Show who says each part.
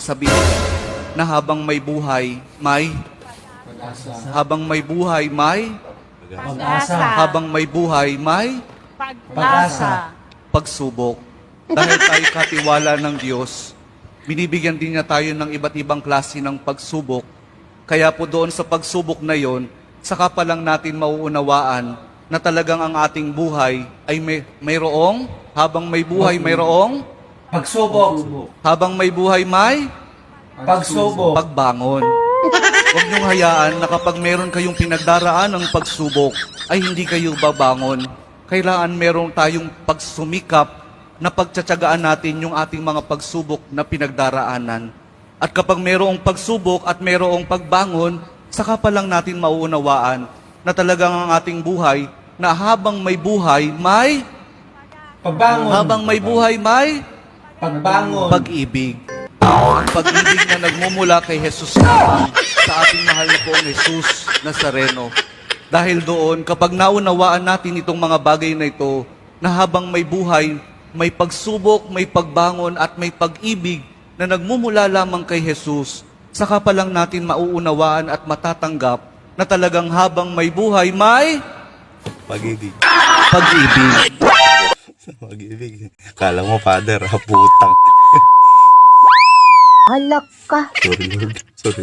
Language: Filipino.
Speaker 1: sabihin na habang may buhay, may
Speaker 2: Pag-asa.
Speaker 1: habang may buhay, may
Speaker 2: Pag-asa.
Speaker 1: habang may buhay, may
Speaker 2: Pag-asa.
Speaker 1: pagsubok. Dahil tayo katiwala ng Diyos, binibigyan din niya tayo ng iba't ibang klase ng pagsubok. Kaya po doon sa pagsubok na yon, saka pa lang natin mauunawaan na talagang ang ating buhay ay mayroong, habang may buhay, mayroong,
Speaker 2: Pagsubok.
Speaker 1: habang may buhay, may
Speaker 2: Pagsubok.
Speaker 1: pagbangon. Huwag niyong hayaan na kapag meron kayong pinagdaraan ng pagsubok, ay hindi kayo babangon. Kailangan meron tayong pagsumikap na pagtsatsagaan natin yung ating mga pagsubok na pinagdaraanan. At kapag merong pagsubok at merong pagbangon, saka pa lang natin mauunawaan na talagang ang ating buhay, na habang may buhay, may
Speaker 2: Pagbangon.
Speaker 1: habang may buhay, may
Speaker 2: Pagbangon.
Speaker 1: pag-ibig. Ang pag-ibig na nagmumula kay Jesus naman sa ating mahal na poong Jesus Nazareno. Dahil doon, kapag naunawaan natin itong mga bagay na ito, na habang may buhay, may pagsubok, may pagbangon at may pag-ibig na nagmumula lamang kay Jesus, saka pa lang natin mauunawaan at matatanggap na talagang habang may buhay, may
Speaker 3: Pag-ibig.
Speaker 1: pag-ibig.
Speaker 3: Pag-ibig. Kala mo, father, putang.
Speaker 4: Alak ka.
Speaker 3: Sorry, Lord. Sorry.